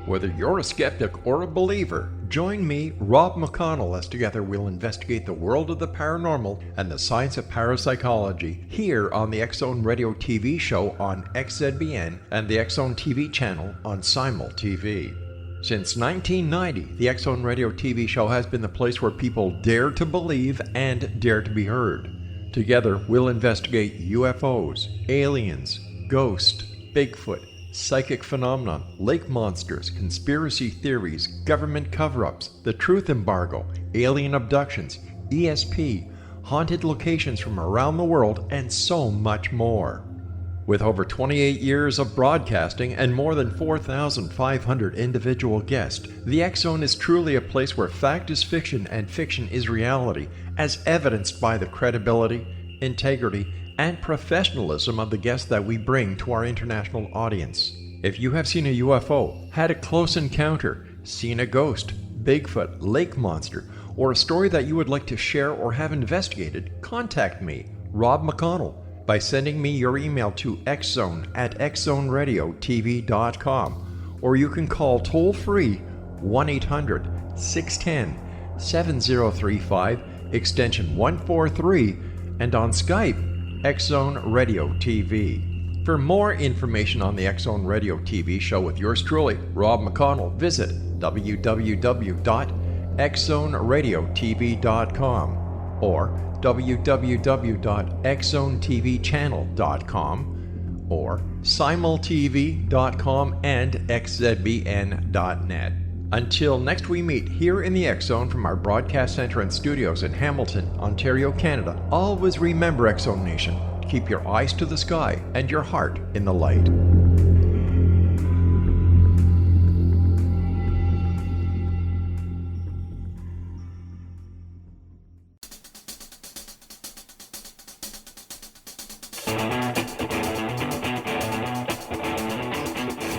Whether you're a skeptic or a believer, join me, Rob McConnell, as together we'll investigate the world of the paranormal and the science of parapsychology here on the X-Zone Radio TV show on XZBN and the X-Zone TV channel on Simul TV. Since 1990, the X-Zone Radio TV show has been the place where people dare to believe and dare to be heard. Together, we'll investigate UFOs, aliens, ghosts, Bigfoot, psychic phenomenon, lake monsters, conspiracy theories, government cover-ups, the truth embargo, alien abductions, ESP, haunted locations from around the world, and so much more. With over 28 years of broadcasting and more than 4,500 individual guests, the X-Zone is truly a place where fact is fiction and fiction is reality, as evidenced by the credibility, integrity, and professionalism of the guests that we bring to our international audience. If you have seen a UFO, had a close encounter, seen a ghost, Bigfoot, lake monster, or a story that you would like to share or have investigated, contact me, Rob McConnell, by sending me your email to xzone@xzoneradiotv.com, or you can call toll-free 1-800-610-7035, extension 143, and on Skype, X-Zone Radio TV. For more information on the X-Zone Radio TV show with yours truly, Rob McConnell, visit www.xzoneradiotv.com or www.xzonetvchannel.com or simultv.com and xzbn.net. Until next we meet here in the X-Zone from our broadcast center and studios in Hamilton, Ontario, Canada, always remember, X-Zone Nation, keep your eyes to the sky and your heart in the light.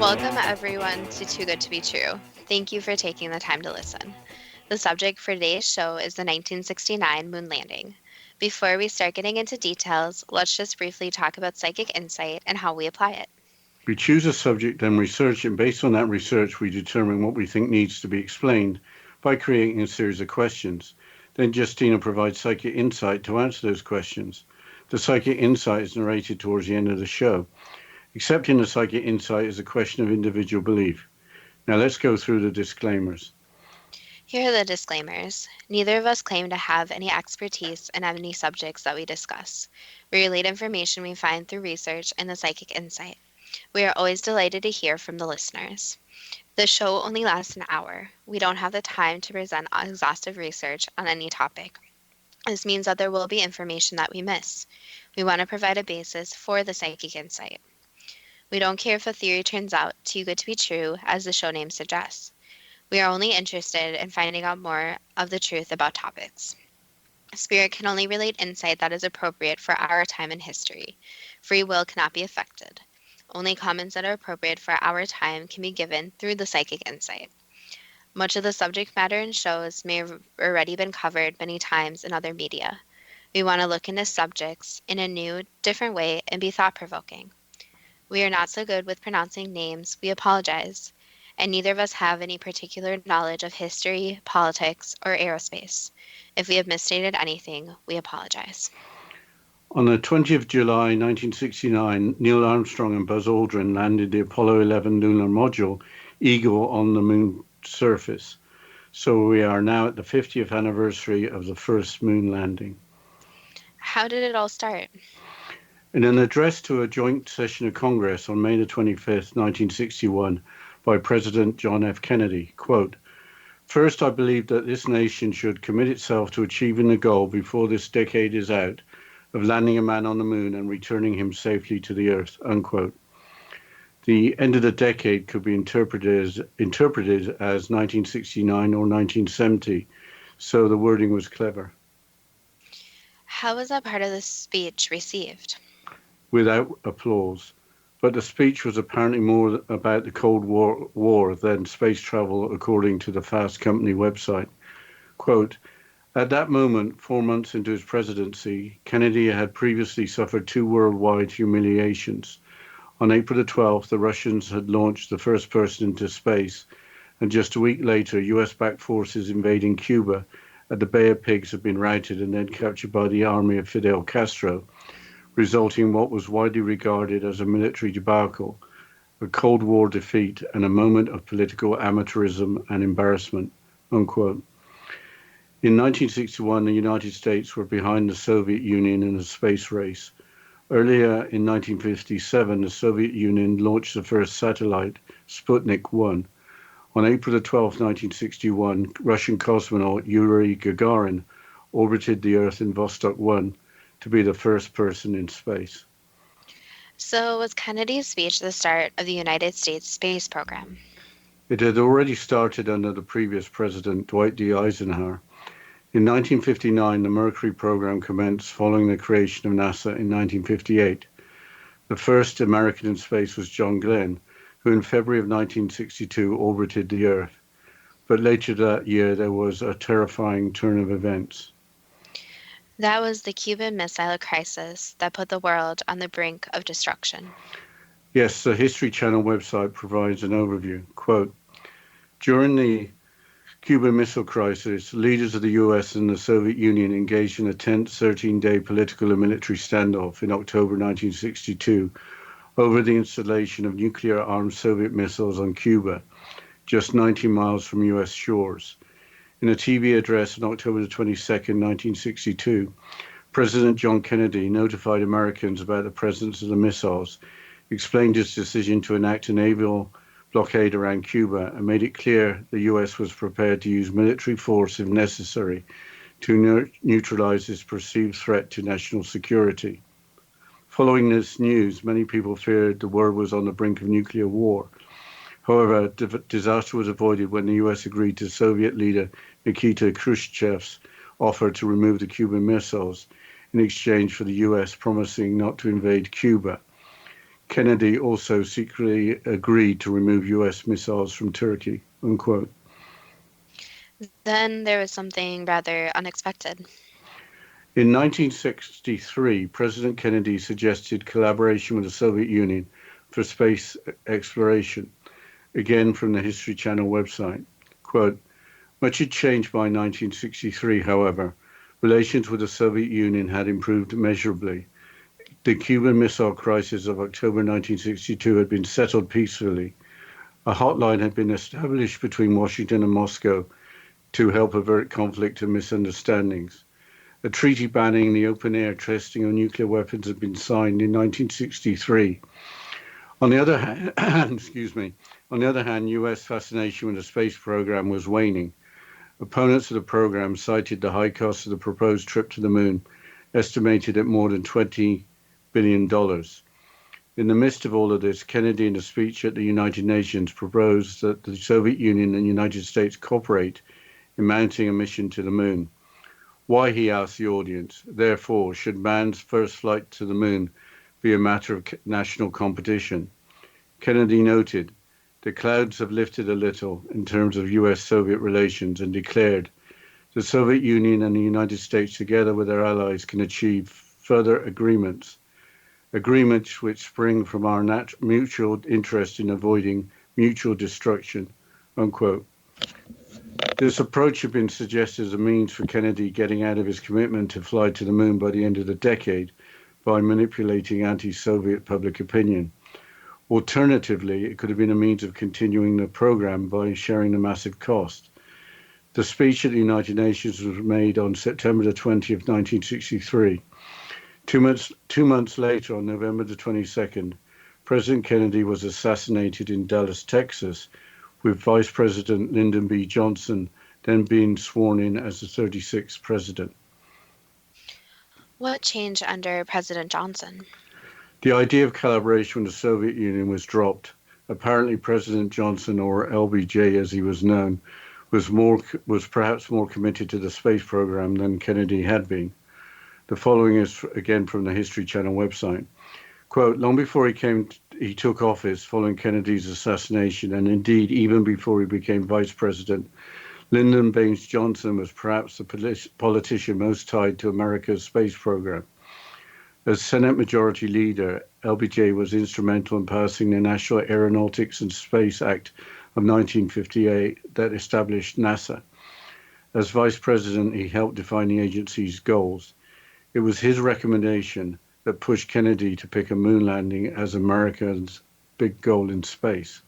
Welcome everyone to Too Good to Be True. Thank you for taking the time to listen. The subject for today's show is the 1969 moon landing. Before we start getting into details, let's just briefly talk about psychic insight and how we apply it. We choose a subject and research it, and based on that research we determine what we think needs to be explained by creating a series of questions. Then Justina provides psychic insight to answer those questions. The psychic insight is narrated towards the end of the show. Accepting the psychic insight is a question of individual belief. Now let's go through the disclaimers. Here are the disclaimers. Neither of us claim to have any expertise in any subjects that we discuss. We relate information we find through research and the psychic insight. We are always delighted to hear from the listeners. The show only lasts an hour. We don't have the time to present exhaustive research on any topic. This means that there will be information that we miss. We want to provide a basis for the psychic insight. We don't care if a theory turns out too good to be true, as the show name suggests. We are only interested in finding out more of the truth about topics. Spirit can only relate insight that is appropriate for our time in history. Free will cannot be affected. Only comments that are appropriate for our time can be given through the psychic insight. Much of the subject matter in shows may have already been covered many times in other media. We want to look into subjects in a new, different way and be thought-provoking. We are not so good with pronouncing names, we apologize, and neither of us have any particular knowledge of history, politics, or aerospace. If we have misstated anything, we apologize. On the 20th of July 1969, Neil Armstrong and Buzz Aldrin landed the Apollo 11 lunar module, Eagle, on the moon's surface. So we are now at the 50th anniversary of the first moon landing. How did it all start? In an address to a joint session of Congress on May the 25th, 1961, by President John F. Kennedy, quote, "First, I believe that this nation should commit itself to achieving the goal before this decade is out of landing a man on the moon and returning him safely to the Earth," unquote. The end of the decade could be interpreted as 1969 or 1970, so the wording was clever. How was that part of the speech received? Without applause. But the speech was apparently more about the Cold War than space travel, according to the Fast Company website. Quote, "At that moment, 4 months into his presidency, Kennedy had previously suffered 2 worldwide humiliations. On April the 12th, the Russians had launched the first person into space, and just a week later, US-backed forces invading Cuba at the Bay of Pigs had been routed and then captured by the army of Fidel Castro, resulting in what was widely regarded as a military debacle, a Cold War defeat, and a moment of political amateurism and embarrassment, unquote. In 1961, the United States were behind the Soviet Union in the space race. Earlier in 1957, the Soviet Union launched the first satellite, Sputnik 1. On April 12, 1961, Russian cosmonaut Yuri Gagarin orbited the Earth in Vostok 1 to be the first person in space. So, was Kennedy's speech the start of the United States space program? It had already started under the previous president, Dwight D. Eisenhower. In 1959, the Mercury program commenced following the creation of NASA in 1958. The first American in space was John Glenn, who in February of 1962 orbited the Earth. But later that year, there was a terrifying turn of events. That was the Cuban Missile Crisis that put the world on the brink of destruction. Yes, the History Channel website provides an overview. Quote, during the Cuban Missile Crisis, leaders of the US and the Soviet Union engaged in a tense 13-day political and military standoff in October 1962 over the installation of nuclear-armed Soviet missiles on Cuba, just 90 miles from US shores. In a TV address on October 22, 1962, President John Kennedy notified Americans about the presence of the missiles, explained his decision to enact a naval blockade around Cuba, and made it clear the US was prepared to use military force if necessary to neutralize this perceived threat to national security. Following this news, many people feared the world was on the brink of nuclear war. However, disaster was avoided when the US agreed to Soviet leader Nikita Khrushchev's offer to remove the Cuban missiles in exchange for the US promising not to invade Cuba. Kennedy also secretly agreed to remove US missiles from Turkey, unquote. Then there was something rather unexpected. In 1963, President Kennedy suggested collaboration with the Soviet Union for space exploration, again from the History Channel website. Quote, much had changed by 1963, however. Relations with the Soviet Union had improved measurably. The Cuban Missile Crisis of October 1962 had been settled peacefully. A hotline had been established between Washington and Moscow to help avert conflict and misunderstandings. A treaty banning the open-air testing of nuclear weapons had been signed in 1963. On the other hand, U.S. fascination with the space program was waning. Opponents of the program cited the high cost of the proposed trip to the moon, estimated at more than $20 billion. In the midst of all of this, Kennedy, in a speech at the United Nations, proposed that the Soviet Union and the United States cooperate in mounting a mission to the moon. Why, he asked the audience, therefore, should man's first flight to the moon be a matter of national competition? Kennedy noted, the clouds have lifted a little in terms of US-Soviet relations, and declared, the Soviet Union and the United States together with their allies can achieve further agreements which spring from our mutual interest in avoiding mutual destruction, unquote. This approach had been suggested as a means for Kennedy getting out of his commitment to fly to the moon by the end of the decade by manipulating anti-Soviet public opinion. Alternatively, it could have been a means of continuing the program by sharing the massive cost. The speech at the United Nations was made on September the 20th, 1963. Two months later, on November the 22nd, President Kennedy was assassinated in Dallas, Texas, with Vice President Lyndon B. Johnson then being sworn in as the 36th president. What changed under President Johnson? The idea of collaboration with the Soviet Union was dropped. Apparently, President Johnson, or LBJ as he was known, was perhaps more committed to the space program than Kennedy had been. The following is again from the History Channel website. Quote, long before he took office following Kennedy's assassination, and indeed even before he became vice president, Lyndon Baines Johnson was perhaps the politician most tied to America's space program. As Senate Majority Leader, LBJ was instrumental in passing the National Aeronautics and Space Act of 1958 that established NASA. As vice president, he helped define the agency's goals. It was his recommendation that pushed Kennedy to pick a moon landing as America's big goal in space.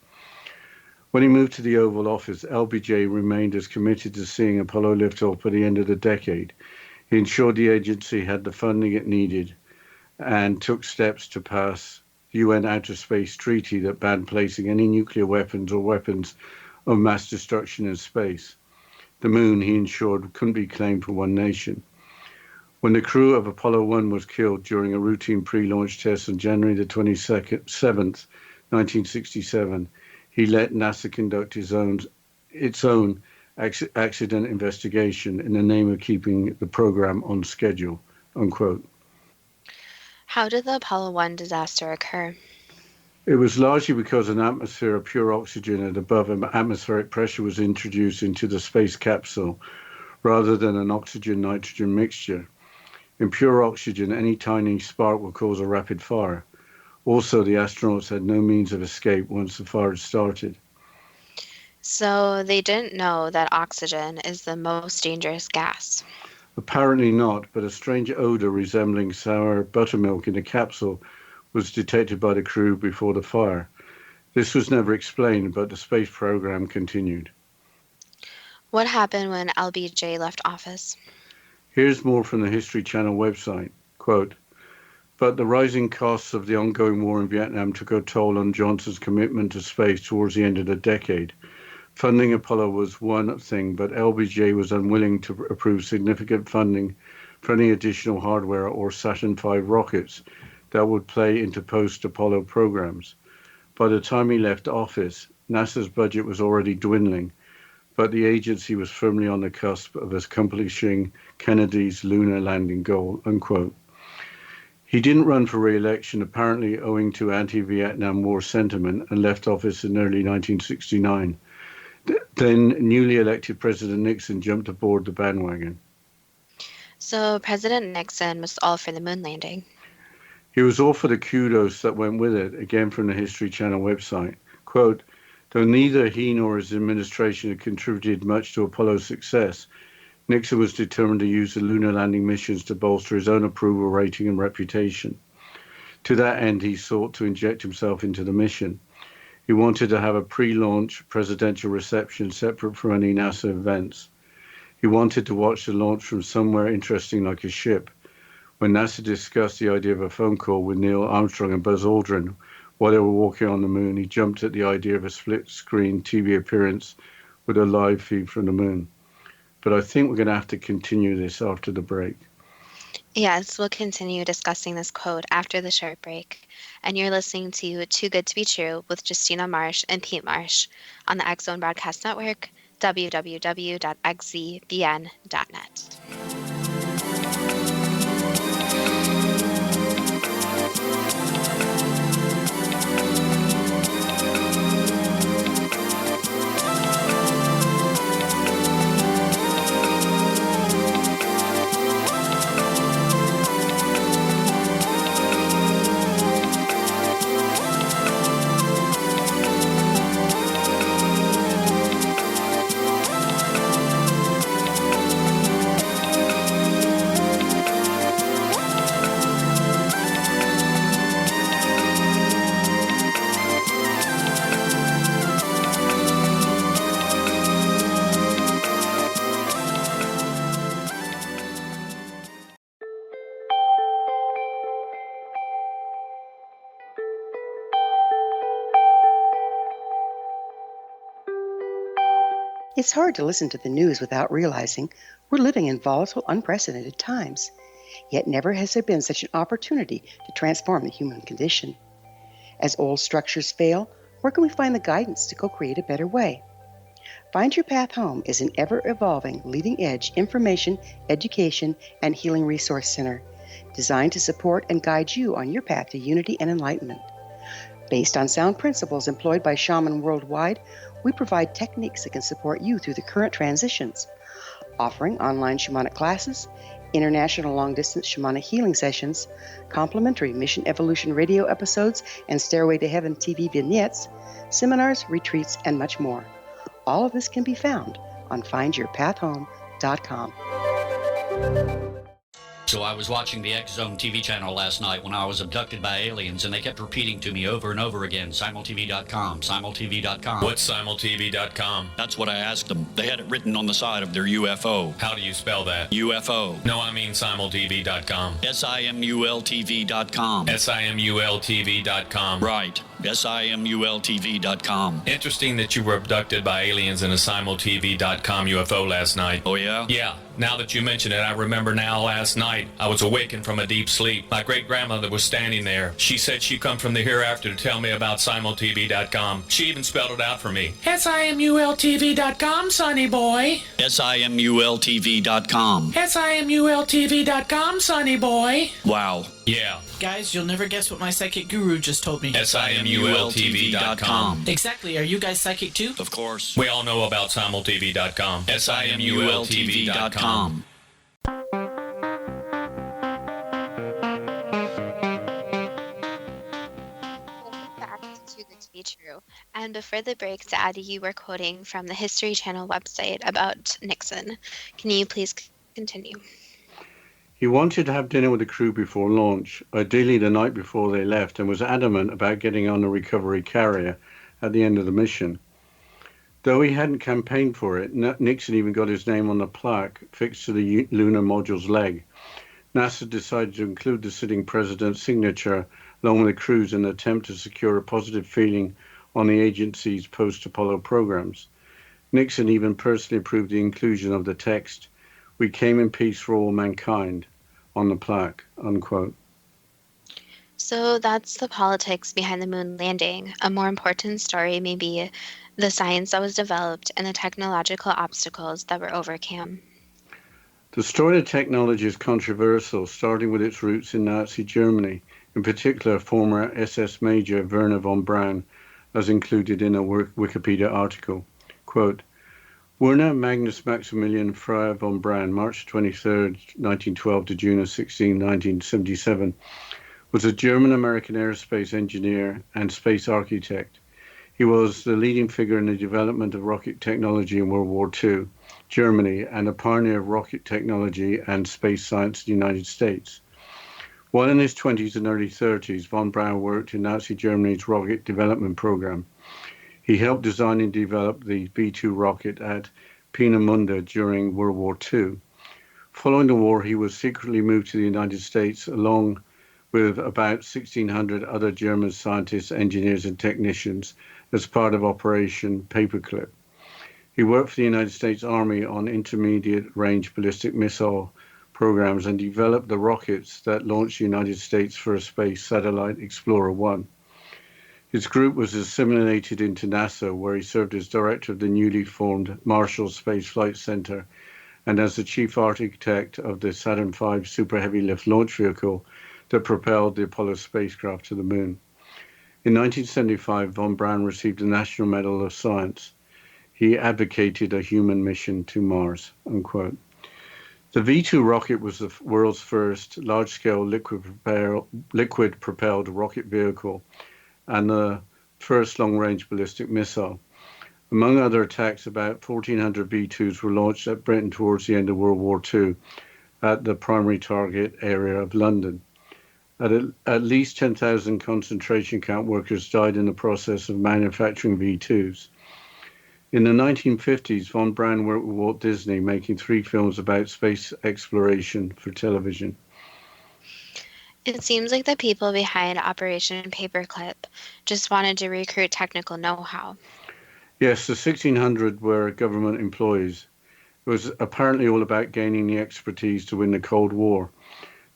When he moved to the Oval Office, LBJ remained as committed to seeing Apollo liftoff by the end of the decade. He ensured the agency had the funding it needed and took steps to pass the UN Outer Space Treaty that banned placing any nuclear weapons or weapons of mass destruction in space. The moon, he ensured, couldn't be claimed for one nation. When the crew of Apollo 1 was killed during a routine pre-launch test on January the 27th, 1967, he let NASA conduct its own accident investigation in the name of keeping the program on schedule, unquote. How did the Apollo 1 disaster occur? It was largely because an atmosphere of pure oxygen at above atmospheric pressure was introduced into the space capsule rather than an oxygen-nitrogen mixture. In pure oxygen, any tiny spark will cause a rapid fire. Also, the astronauts had no means of escape once the fire had started. So they didn't know that oxygen is the most dangerous gas. Apparently not, but a strange odor resembling sour buttermilk in the capsule was detected by the crew before the fire. This was never explained, but the space program continued. What happened when LBJ left office? Here's more from the History Channel website. Quote, but the rising costs of the ongoing war in Vietnam took a toll on Johnson's commitment to space towards the end of the decade. Funding Apollo was one thing, but LBJ was unwilling to approve significant funding for any additional hardware or Saturn V rockets that would play into post-Apollo programs. By the time he left office, NASA's budget was already dwindling, but the agency was firmly on the cusp of accomplishing Kennedy's lunar landing goal, unquote. He didn't run for re-election, apparently owing to anti-Vietnam War sentiment, and left office in early 1969. Then newly elected President Nixon jumped aboard the bandwagon. So President Nixon was all for the moon landing. He was all for the kudos that went with it, again from the History Channel website. Quote, though neither he nor his administration had contributed much to Apollo's success, Nixon was determined to use the lunar landing missions to bolster his own approval rating and reputation. To that end, he sought to inject himself into the mission. He wanted to have a pre-launch presidential reception separate from any NASA events. He wanted to watch the launch from somewhere interesting like a ship. When NASA discussed the idea of a phone call with Neil Armstrong and Buzz Aldrin while they were walking on the moon, he jumped at the idea of a split-screen TV appearance with a live feed from the moon. But I think we're going to have to continue this after the break. Yes, we'll continue discussing this quote after the short break. And you're listening to Too Good to Be True with Justina Marsh and Pete Marsh on the X Zone Broadcast Network, www.xzbn.net. It's hard to listen to the news without realizing we're living in volatile, unprecedented times. Yet never has there been such an opportunity to transform the human condition. As old structures fail, where can we find the guidance to co-create a better way? Find Your Path Home is an ever-evolving, leading-edge information, education, and healing resource center designed to support and guide you on your path to unity and enlightenment. Based on sound principles employed by shaman worldwide, we provide techniques that can support you through the current transitions, offering online shamanic classes, international long-distance shamanic healing sessions, complimentary Mission Evolution radio episodes and Stairway to Heaven TV vignettes, seminars, retreats, and much more. All of this can be found on findyourpathhome.com. So I was watching the X Zone TV channel last night when I was abducted by aliens, and they kept repeating to me over and over again, simultv.com, simultv.com. What's simultv.com? That's what I asked them. They had it written on the side of their UFO. How do you spell that? UFO. No, I mean simultv.com. simultv.com. simultv.com. Right. simultv.com. Interesting that you were abducted by aliens in a simultv.com UFO last night. Oh, yeah? Yeah. Now that you mention it, I remember now last night I was awakened from a deep sleep. My great-grandmother was standing there. She said she'd come from the hereafter to tell me about simultv.com. She even spelled it out for me. simultv.com, sonny boy. simultv.com. simultv.com, sonny boy. Wow. Yeah. Guys, you'll never guess what my psychic guru just told me. simultv.com. Exactly. Are you guys psychic too? Of course. We all know about simultv.com. simultv.com. Fact too good to be true. And before the break, Daddy, you were quoting from the History Channel website about Nixon. Can you please continue? He wanted to have dinner with the crew before launch, ideally the night before they left, and was adamant about getting on a recovery carrier at the end of the mission. Though he hadn't campaigned for it, Nixon even got his name on the plaque fixed to the lunar module's leg. NASA decided to include the sitting president's signature along with the crew's in an attempt to secure a positive feeling on the agency's post-Apollo programs. Nixon even personally approved the inclusion of the text, "We came in peace for all mankind," on the plaque, unquote. So that's the politics behind the moon landing. A more important story may be the science that was developed and the technological obstacles that were overcome. The story of technology is controversial, starting with its roots in Nazi Germany, in particular former SS Major Werner von Braun, as included in a Wikipedia article. Quote, Werner Magnus Maximilian Freyer von Braun, March 23, 1912 to June 16, 1977, was a German-American aerospace engineer and space architect. He was the leading figure in the development of rocket technology in World War II, Germany, and a pioneer of rocket technology and space science in the United States. While in his 20s and early 30s, von Braun worked in Nazi Germany's rocket development program. He helped design and develop the V-2 rocket at Peenemünde during World War II. Following the war, he was secretly moved to the United States along with about 1,600 other German scientists, engineers, and technicians as part of Operation Paperclip. He worked for the United States Army on intermediate-range ballistic missile programs and developed the rockets that launched the United States first space satellite, Explorer 1. His group was assimilated into NASA, where he served as director of the newly formed Marshall Space Flight Center and as the chief architect of the Saturn V Super Heavy Lift launch vehicle that propelled the Apollo spacecraft to the moon. In 1975, von Braun received the National Medal of Science. He advocated a human mission to Mars, unquote. The V-2 rocket was the world's first large-scale liquid-propelled rocket vehicle and the first long-range ballistic missile. Among other attacks, about 1,400 V-2s were launched at Britain towards the end of World War II at the primary target area of London. At least 10,000 concentration camp workers died in the process of manufacturing V-2s. In the 1950s, von Braun worked with Walt Disney, making 3 films about space exploration for television. It seems like the people behind Operation Paperclip just wanted to recruit technical know-how. Yes, the 1,600 were government employees. It was apparently all about gaining the expertise to win the Cold War.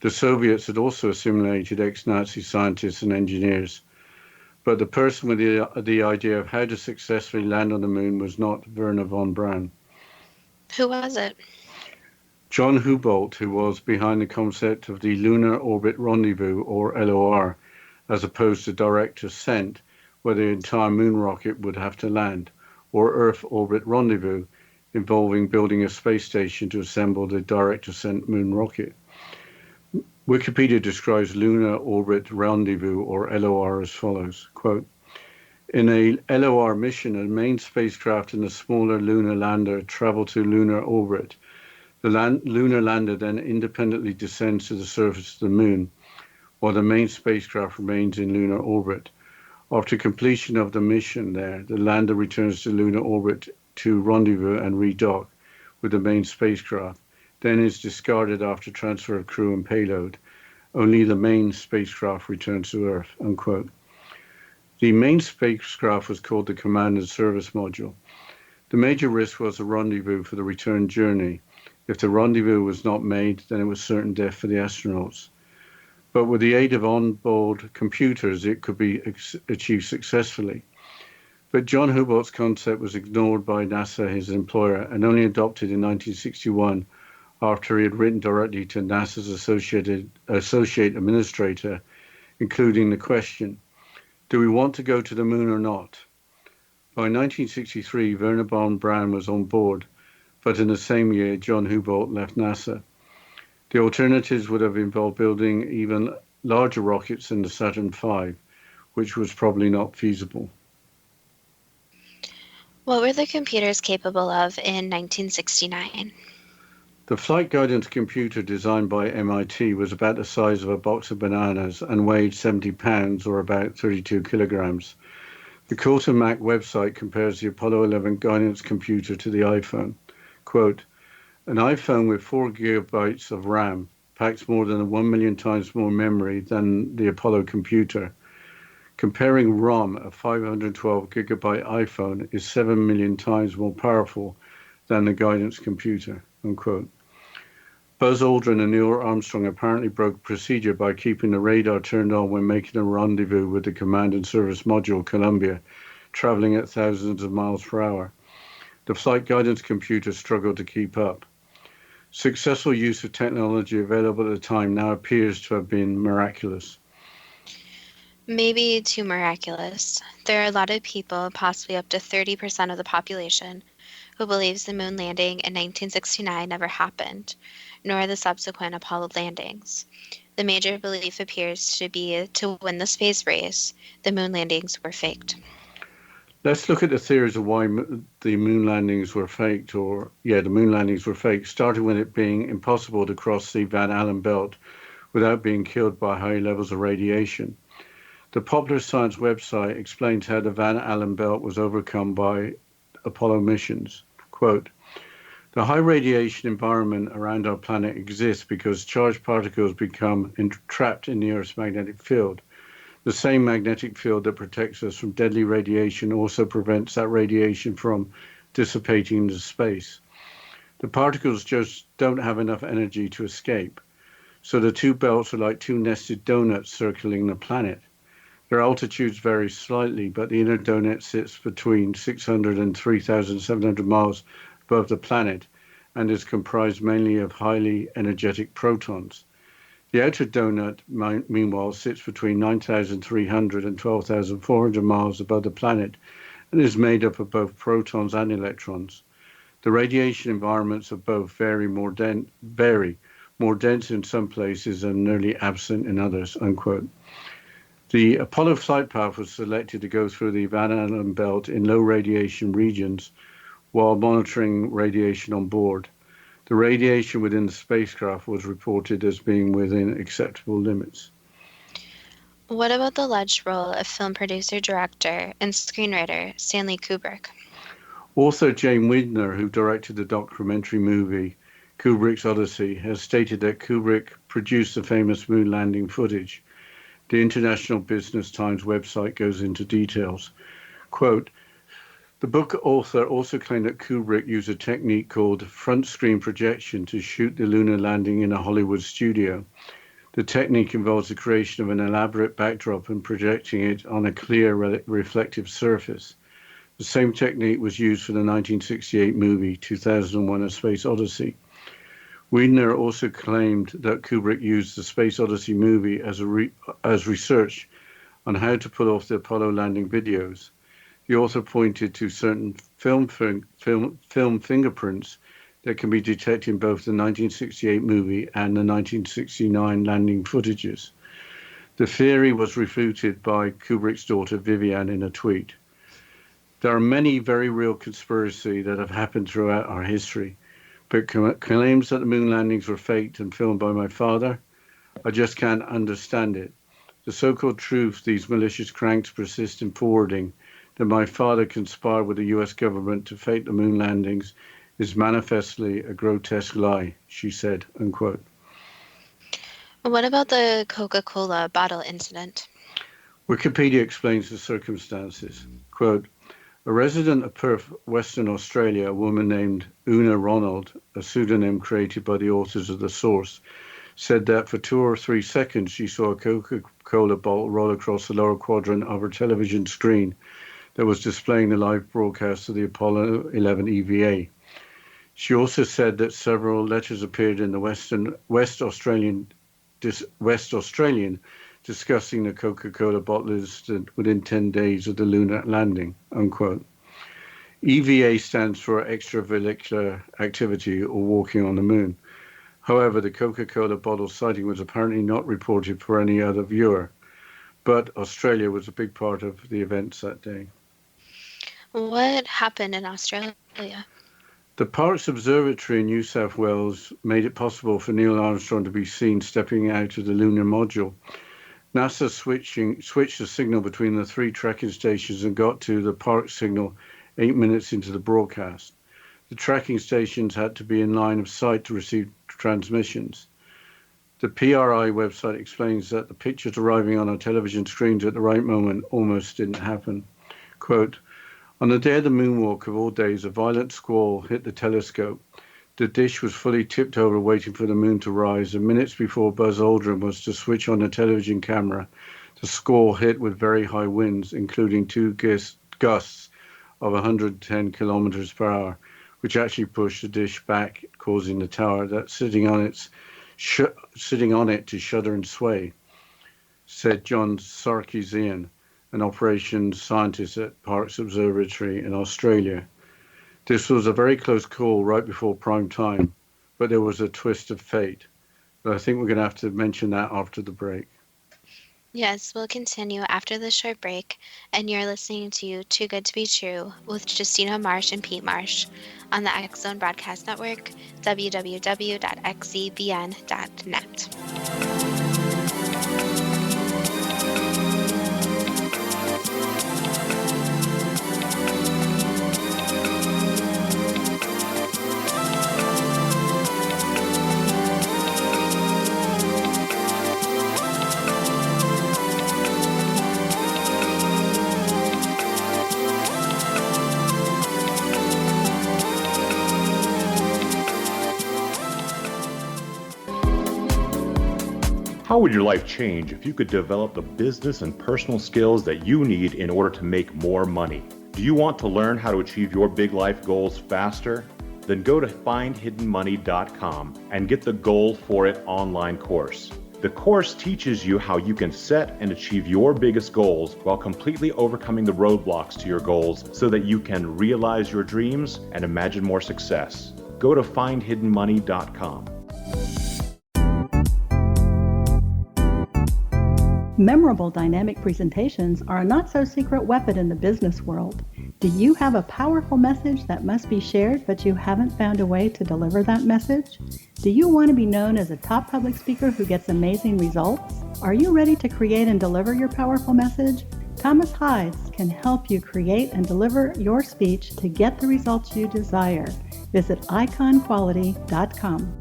The Soviets had also assimilated ex-Nazi scientists and engineers. But the person with the idea of how to successfully land on the moon was not Werner von Braun. Who was it? John Houbolt, who was behind the concept of the Lunar Orbit Rendezvous, or LOR, as opposed to direct ascent, where the entire moon rocket would have to land, or Earth Orbit Rendezvous, involving building a space station to assemble the direct ascent moon rocket. Wikipedia describes Lunar Orbit Rendezvous, or LOR, as follows, quote, in a LOR mission, a main spacecraft and a smaller lunar lander travel to lunar orbit. The lunar lander then independently descends to the surface of the moon, while the main spacecraft remains in lunar orbit. After completion of the mission there, the lander returns to lunar orbit to rendezvous and redock with the main spacecraft, then is discarded after transfer of crew and payload. Only the main spacecraft returns to Earth, unquote. The main spacecraft was called the Command and Service Module. The major risk was a rendezvous for the return journey. If the rendezvous was not made, then it was certain death for the astronauts. But with the aid of onboard computers, it could be achieved successfully. But John Hubbard's concept was ignored by NASA, his employer, and only adopted in 1961 after he had written directly to NASA's associate administrator, including the question, do we want to go to the moon or not? By 1963, Werner von Braun was on board, but in the same year, John Hubbard left NASA. The alternatives would have involved building even larger rockets than the Saturn V, which was probably not feasible. What were the computers capable of in 1969? The flight guidance computer designed by MIT was about the size of a box of bananas and weighed 70 pounds, or about 32 kilograms. The Quantum Mac website compares the Apollo 11 guidance computer to the iPhone. Quote, an iPhone with 4 gigabytes of RAM packs more than 1 million times more memory than the Apollo computer. Comparing ROM, a 512 gigabyte iPhone, is 7 million times more powerful than the guidance computer, unquote. Buzz Aldrin and Neil Armstrong apparently broke procedure by keeping the radar turned on when making a rendezvous with the Command and Service Module Columbia, traveling at thousands of miles per hour. The flight guidance computer struggled to keep up. Successful use of technology available at the time now appears to have been miraculous. Maybe too miraculous. There are a lot of people, possibly up to 30% of the population, who believes the moon landing in 1969 never happened, nor the subsequent Apollo landings. The major belief appears to be to win the space race, the moon landings were faked. Let's look at the theories of why the moon landings were faked, the moon landings were faked, starting with it being impossible to cross the Van Allen belt without being killed by high levels of radiation. The Popular Science website explains how the Van Allen belt was overcome by Apollo missions. Quote, the high radiation environment around our planet exists because charged particles become trapped in the Earth's magnetic field. The same magnetic field that protects us from deadly radiation also prevents that radiation from dissipating into space. The particles just don't have enough energy to escape. So the two belts are like two nested donuts circling the planet. Their altitudes vary slightly, but the inner donut sits between 600 and 3,700 miles above the planet and is comprised mainly of highly energetic protons. The outer donut, meanwhile, sits between 9,300 and 12,400 miles above the planet and is made up of both protons and electrons. The radiation environments of both vary more dense in some places and nearly absent in others, unquote. The Apollo flight path was selected to go through the Van Allen belt in low radiation regions while monitoring radiation on board. The radiation within the spacecraft was reported as being within acceptable limits. What about the alleged role of film producer, director, and screenwriter Stanley Kubrick? Author Jane Widner, who directed the documentary movie Kubrick's Odyssey, has stated that Kubrick produced the famous moon landing footage. The International Business Times website goes into details. Quote, the book author also claimed that Kubrick used a technique called front screen projection to shoot the lunar landing in a Hollywood studio. The technique involves the creation of an elaborate backdrop and projecting it on a clear reflective surface. The same technique was used for the 1968 movie 2001: A Space Odyssey. Widner also claimed that Kubrick used the Space Odyssey movie as research on how to pull off the Apollo landing videos. The author pointed to certain film fingerprints that can be detected in both the 1968 movie and the 1969 landing footages. The theory was refuted by Kubrick's daughter Vivian in a tweet. There are many very real conspiracies that have happened throughout our history, but claims that the moon landings were faked and filmed by my father, I just can't understand it. The so-called truth these malicious cranks persist in forwarding, that my father conspired with the US government to fake the moon landings, is manifestly a grotesque lie, she said, unquote. What about the Coca-Cola bottle incident? Wikipedia explains the circumstances. Quote, a resident of Perth, Western Australia, a woman named Una Ronald, a pseudonym created by the authors of the source, said that for 2 or 3 seconds she saw a Coca-Cola bottle roll across the lower quadrant of her television screen that was displaying the live broadcast of the Apollo 11 EVA. She also said that several letters appeared in the West Australian discussing the Coca-Cola bottle incident within 10 days of the lunar landing, unquote. EVA stands for extravehicular activity, or walking on the moon. However, the Coca-Cola bottle sighting was apparently not reported for any other viewer, but Australia was a big part of the events that day. What happened in Australia? The Parkes Observatory in New South Wales made it possible for Neil Armstrong to be seen stepping out of the lunar module. NASA switched the signal between the 3 tracking stations and got to the Parkes signal 8 minutes into the broadcast. The tracking stations had to be in line of sight to receive transmissions. The PRI website explains that the pictures arriving on our television screens at the right moment almost didn't happen. Quote, on the day of the moonwalk of all days, a violent squall hit the telescope. The dish was fully tipped over waiting for the moon to rise, and minutes before Buzz Aldrin was to switch on the television camera, the squall hit with very high winds, including 2 gusts of 110 kilometers per hour, which actually pushed the dish back, causing the tower that's sitting on it to shudder and sway, said John Sarkeesian, an operations scientist at Parkes Observatory in Australia. This was a very close call right before prime time, but there was a twist of fate. But I think we're going to have to mention that after the break. Yes, we'll continue after this short break, and you're listening to Too Good to Be True with Justina Marsh and Pete Marsh on the X Zone Broadcast Network, www.xzbn.net. How would your life change if you could develop the business and personal skills that you need in order to make more money? Do you want to learn how to achieve your big life goals faster? Then go to findhiddenmoney.com and get the Goal for It online course. The course teaches you how you can set and achieve your biggest goals while completely overcoming the roadblocks to your goals so that you can realize your dreams and imagine more success. Go to findhiddenmoney.com. Memorable dynamic presentations are a not-so-secret weapon in the business world. Do you have a powerful message that must be shared, but you haven't found a way to deliver that message? Do you want to be known as a top public speaker who gets amazing results? Are you ready to create and deliver your powerful message? Thomas Hides can help you create and deliver your speech to get the results you desire. Visit iconquality.com.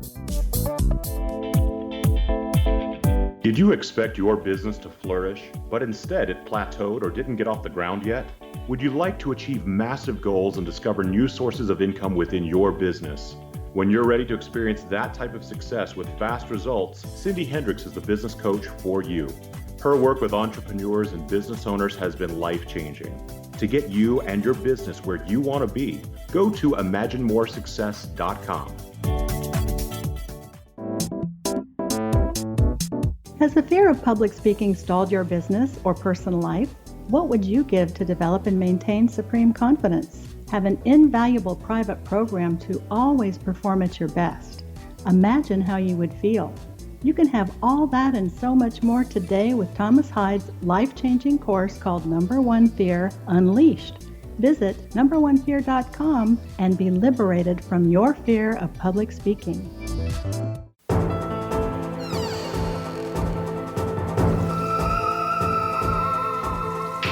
Did you expect your business to flourish, but instead it plateaued or didn't get off the ground yet? Would you like to achieve massive goals and discover new sources of income within your business? When you're ready to experience that type of success with fast results, Cindy Hendricks is the business coach for you. Her work with entrepreneurs and business owners has been life-changing. To get you and your business where you want to be, go to imaginemoresuccess.com. Has the fear of public speaking stalled your business or personal life? What would you give to develop and maintain supreme confidence? Have an invaluable private program to always perform at your best. Imagine how you would feel. You can have all that and so much more today with Thomas Hyde's life-changing course called Number One Fear Unleashed. Visit numberonefear.com and be liberated from your fear of public speaking.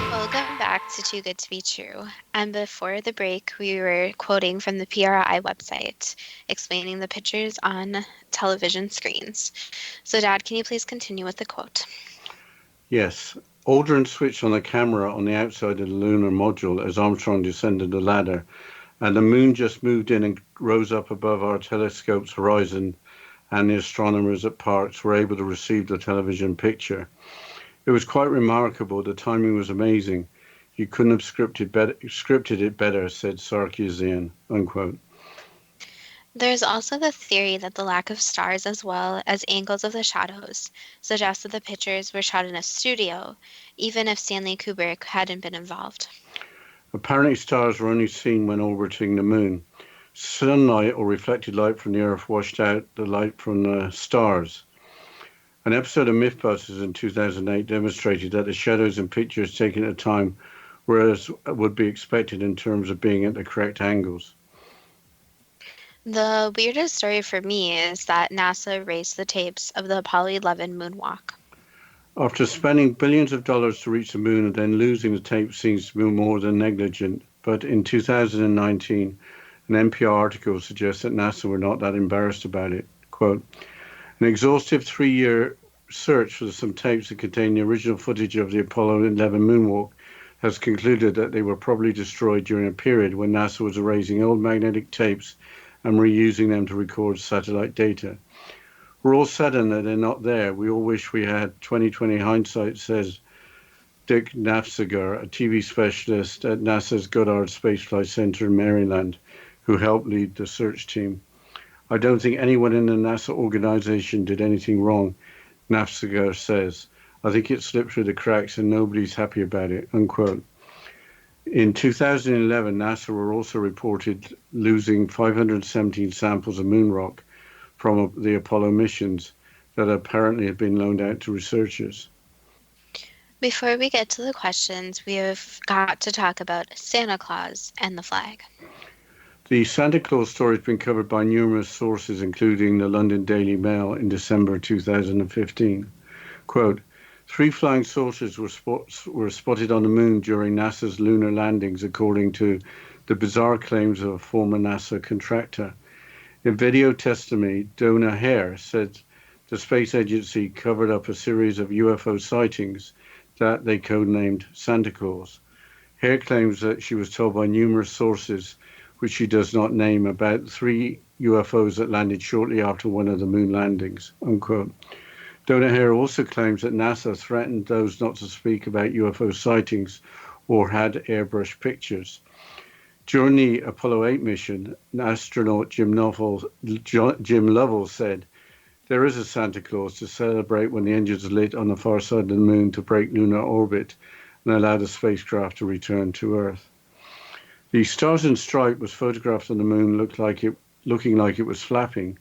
Welcome back to Too Good to Be True. And before the break, we were quoting from the PRI website, explaining the pictures on television screens. So, Dad, can you please continue with the quote? Yes. Aldrin switched on the camera on the outside of the lunar module as Armstrong descended the ladder, and the moon just moved in and rose up above our telescope's horizon, and the astronomers at Parkes were able to receive the television picture. It was quite remarkable. The timing was amazing. You couldn't have scripted it better, said Sarkisian, unquote. There's also the theory that the lack of stars as well as angles of the shadows suggests that the pictures were shot in a studio, even if Stanley Kubrick hadn't been involved. Apparently stars were only seen when orbiting the moon. Sunlight or reflected light from the Earth washed out the light from the stars. An episode of Mythbusters in 2008 demonstrated that the shadows in pictures taken at a time were as would be expected in terms of being at the correct angles. The weirdest story for me is that NASA erased the tapes of the Apollo 11 moonwalk. After spending billions of dollars to reach the moon and then losing the tape seems to be more than negligent, but in 2019, an NPR article suggests that NASA were not that embarrassed about it. Quote, an exhaustive 3-year search for some tapes that contain the original footage of the Apollo 11 moonwalk has concluded that they were probably destroyed during a period when NASA was erasing old magnetic tapes and reusing them to record satellite data. We're all saddened that they're not there. We all wish we had 20/20 hindsight, says Dick Nafziger, a TV specialist at NASA's Goddard Space Flight Center in Maryland, who helped lead the search team. I don't think anyone in the NASA organization did anything wrong, Nafziger says. I think it slipped through the cracks and nobody's happy about it, unquote. In 2011, NASA were also reported losing 517 samples of moon rock from the Apollo missions that apparently had been loaned out to researchers. Before we get to the questions, we have got to talk about Santa Claus and the flag. The Santa Claus story has been covered by numerous sources, including the London Daily Mail in December 2015. Quote, 3 flying saucers were spotted on the moon during NASA's lunar landings, according to the bizarre claims of a former NASA contractor. In video testimony, Donna Hare said the space agency covered up a series of UFO sightings that they codenamed Santa Claus. Hare claims that she was told by numerous sources, which she does not name, about 3 UFOs that landed shortly after one of the moon landings, unquote. Donna Hare also claims that NASA threatened those not to speak about UFO sightings or had airbrushed pictures. During the Apollo 8 mission, astronaut Jim Lovell said, there is a Santa Claus to celebrate when the engines lit on the far side of the moon to break lunar orbit and allow the spacecraft to return to Earth. The Stars and Stripe was photographed on the moon looking like it was flapping,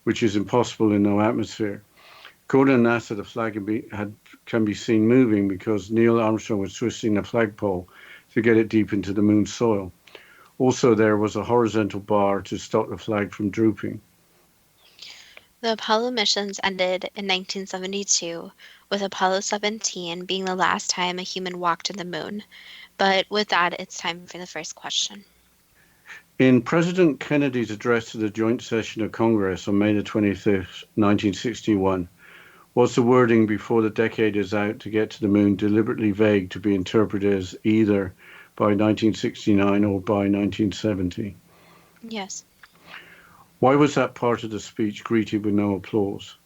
which is impossible in no atmosphere. According to NASA, the flag can be seen moving because Neil Armstrong was twisting the flagpole to get it deep into the moon's soil. Also, there was a horizontal bar to stop the flag from drooping. The Apollo missions ended in 1972, with Apollo 17 being the last time a human walked to the moon. But with that, it's time for the first question. In President Kennedy's address to the joint session of Congress on May the 25th, 1961, was the wording before the decade is out to get to the moon deliberately vague to be interpreted as either by 1969 or by 1970? Yes. Why was that part of the speech greeted with no applause?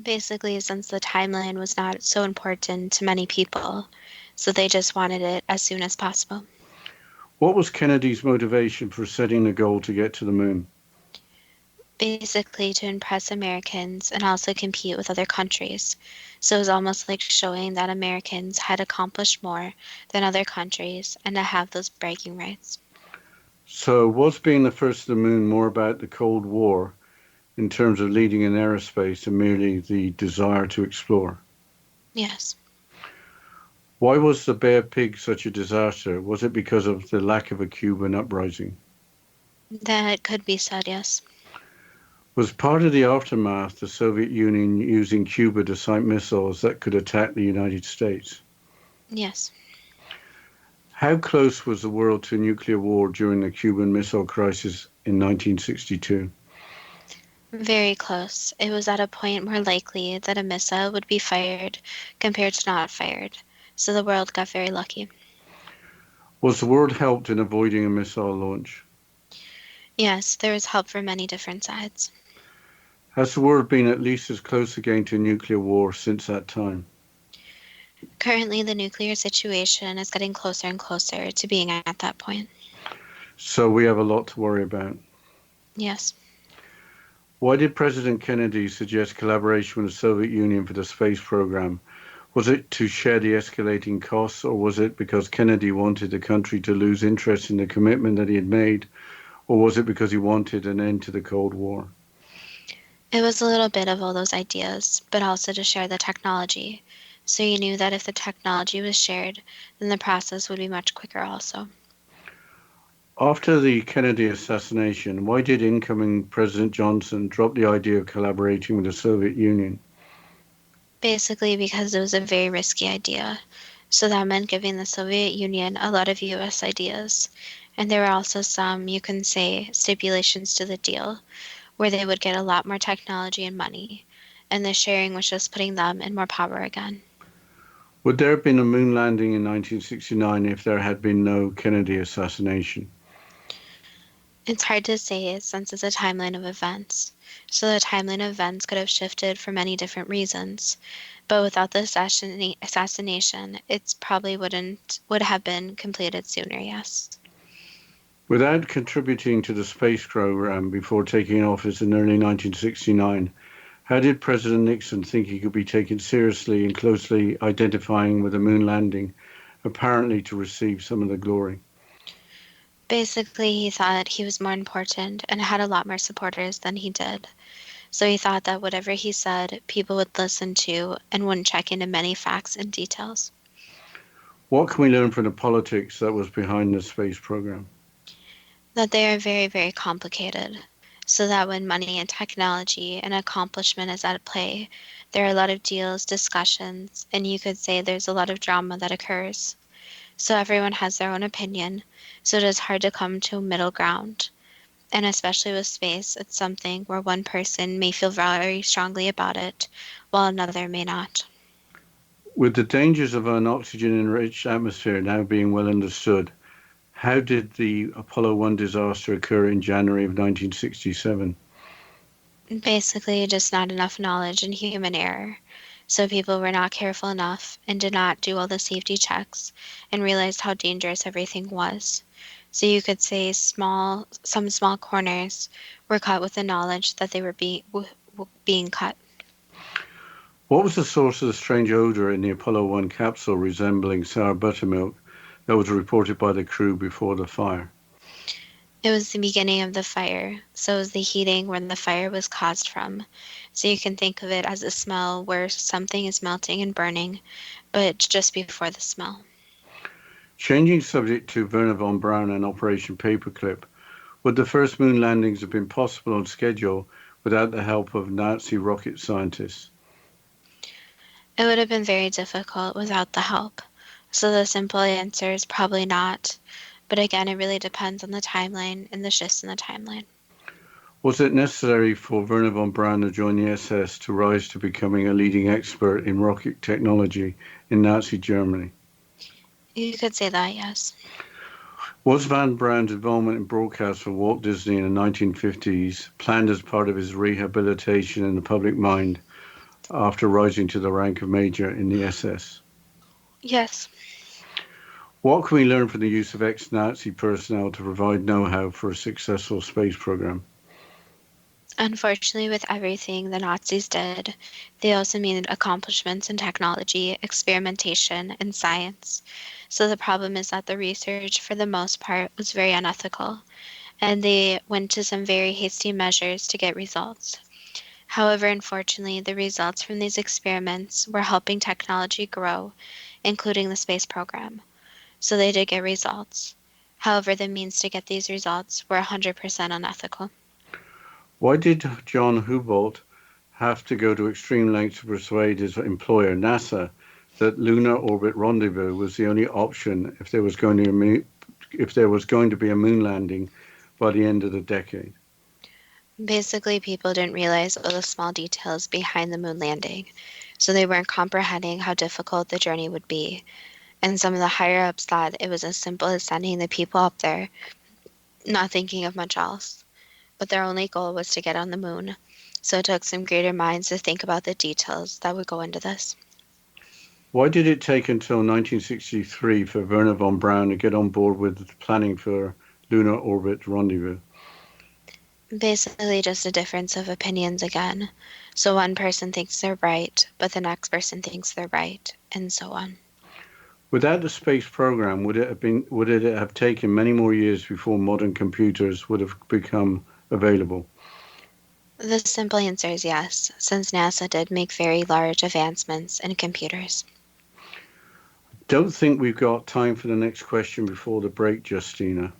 Basically, since the timeline was not so important to many people, so they just wanted it as soon as possible. What was Kennedy's motivation for setting the goal to get to the moon? basically to impress Americans and also compete with other countries. So it was almost like showing that Americans had accomplished more than other countries and to have those bragging rights. So was being the first to the moon more about the Cold War in terms of leading in aerospace than merely the desire to explore? Yes. Why was the Bay of Pigs such a disaster? Was it because of the lack of a Cuban uprising? That could be said, yes. Was part of the aftermath the Soviet Union using Cuba to site missiles that could attack the United States? Yes. How close was the world to nuclear war during the Cuban Missile Crisis in 1962? Very close. It was at a point more likely that a missile would be fired compared to not fired. So the world got very lucky. Was the world helped in avoiding a missile launch? Yes, there was help from many different sides. Has the world been at least as close again to nuclear war since that time? Currently, the nuclear situation is getting closer and closer to being at that point. So we have a lot to worry about. Yes. Why did President Kennedy suggest collaboration with the Soviet Union for the space program? Was it to share the escalating costs, or was it because Kennedy wanted the country to lose interest in the commitment that he had made, or was it because he wanted an end to the Cold War? It was a little bit of all those ideas, but also to share the technology. So you knew that if the technology was shared, then the process would be much quicker also. After the Kennedy assassination, why did incoming President Johnson drop the idea of collaborating with the Soviet Union? Basically because it was a very risky idea. So that meant giving the Soviet Union a lot of US ideas. And there were also some, you can say, stipulations to the deal, where they would get a lot more technology and money. And the sharing was just putting them in more power again. Would there have been a moon landing in 1969 if there had been no Kennedy assassination? It's hard to say since it's a timeline of events. So the timeline of events could have shifted for many different reasons. But without the assassination, it probably would have been completed sooner, yes. Without contributing to the space program before taking office in early 1969, how did President Nixon think he could be taken seriously in closely identifying with a moon landing, apparently to receive some of the glory? Basically, he thought he was more important and had a lot more supporters than he did. So he thought that whatever he said, people would listen to and wouldn't check into many facts and details. What can we learn from the politics that was behind the space program? That they are very, very complicated. So that when money and technology and accomplishment is at play, there are a lot of deals, discussions, and you could say there's a lot of drama that occurs. So everyone has their own opinion, so it is hard to come to a middle ground. And especially with space, it's something where one person may feel very strongly about it, while another may not. With the dangers of an oxygen-enriched atmosphere now being well understood, how did the Apollo 1 disaster occur in January of 1967? Basically, just not enough knowledge and human error. So people were not careful enough and did not do all the safety checks and realized how dangerous everything was. So you could say some small corners were cut with the knowledge that they were being cut. What was the source of the strange odor in the Apollo 1 capsule resembling sour buttermilk that was reported by the crew before the fire? It was the beginning of the fire, so it was the heating where the fire was caused from. So you can think of it as a smell where something is melting and burning, but just before the smell. Changing subject to Werner von Braun and Operation Paperclip, would the first moon landings have been possible on schedule without the help of Nazi rocket scientists? It would have been very difficult without the help. So the simple answer is probably not. But again, it really depends on the timeline and the shifts in the timeline. Was it necessary for Werner von Braun to join the SS to rise to becoming a leading expert in rocket technology in Nazi Germany? You could say that, yes. Was von Braun's involvement in broadcasts for Walt Disney in the 1950s planned as part of his rehabilitation in the public mind after rising to the rank of major in the SS? Yes. What can we learn from the use of ex-Nazi personnel to provide know-how for a successful space program? Unfortunately, with everything the Nazis did, they also made accomplishments in technology, experimentation, and science. So the problem is that the research, for the most part, was very unethical, and they went to some very hasty measures to get results. However, unfortunately, the results from these experiments were helping technology grow, including the space program. So they did get results. However, the means to get these results were 100% unethical. Why did John Houbolt have to go to extreme lengths to persuade his employer, NASA, that lunar orbit rendezvous was the only option if there was going to be a moon landing by the end of the decade? Basically, people didn't realize all the small details behind the moon landing, so they weren't comprehending how difficult the journey would be. And some of the higher-ups thought it was as simple as sending the people up there, not thinking of much else. But their only goal was to get on the moon, so it took some greater minds to think about the details that would go into this. Why did it take until 1963 for Wernher von Braun to get on board with planning for lunar orbit rendezvous? Basically just a difference of opinions again. So one person thinks they're right, but the next person thinks they're right, and so on. Without the space program, would it have taken many more years before modern computers would have become available? The simple answer is yes, since NASA did make very large advancements in computers. Don't think we've got time for the next question before the break, Justina.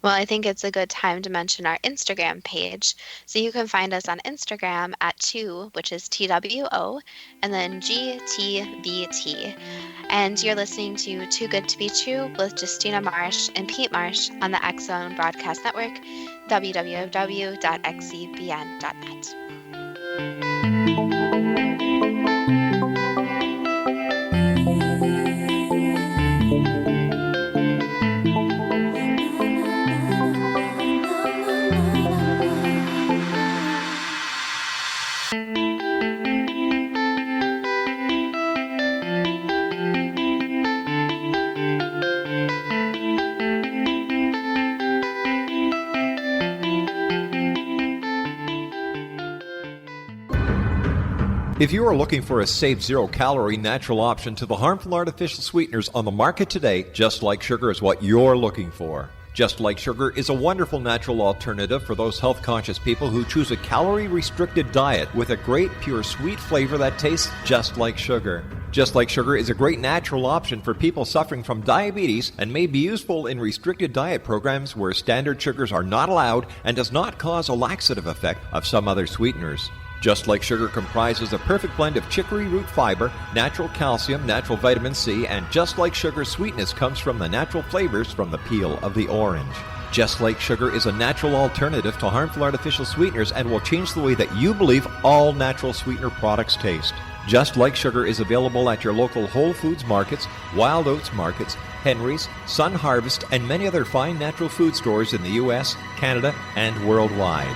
Well, I think it's a good time to mention our Instagram page. So you can find us on Instagram at 2, which is TWO, and then GTBT. And you're listening to Too Good to Be True with Justina Marsh and Pete Marsh on the X-Zone Broadcast Network, www.xzbn.net. If you are looking for a safe, zero-calorie natural option to the harmful artificial sweeteners on the market today, Just Like Sugar is what you're looking for. Just Like Sugar is a wonderful natural alternative for those health-conscious people who choose a calorie-restricted diet with a great, pure, sweet flavor that tastes just like sugar. Just Like Sugar is a great natural option for people suffering from diabetes and may be useful in restricted diet programs where standard sugars are not allowed and does not cause a laxative effect of some other sweeteners. Just Like Sugar comprises a perfect blend of chicory root fiber, natural calcium, natural vitamin C, and Just Like Sugar's sweetness comes from the natural flavors from the peel of the orange. Just Like Sugar is a natural alternative to harmful artificial sweeteners and will change the way that you believe all natural sweetener products taste. Just Like Sugar is available at your local Whole Foods markets, Wild Oats markets, Henry's, Sun Harvest, and many other fine natural food stores in the U.S., Canada, and worldwide.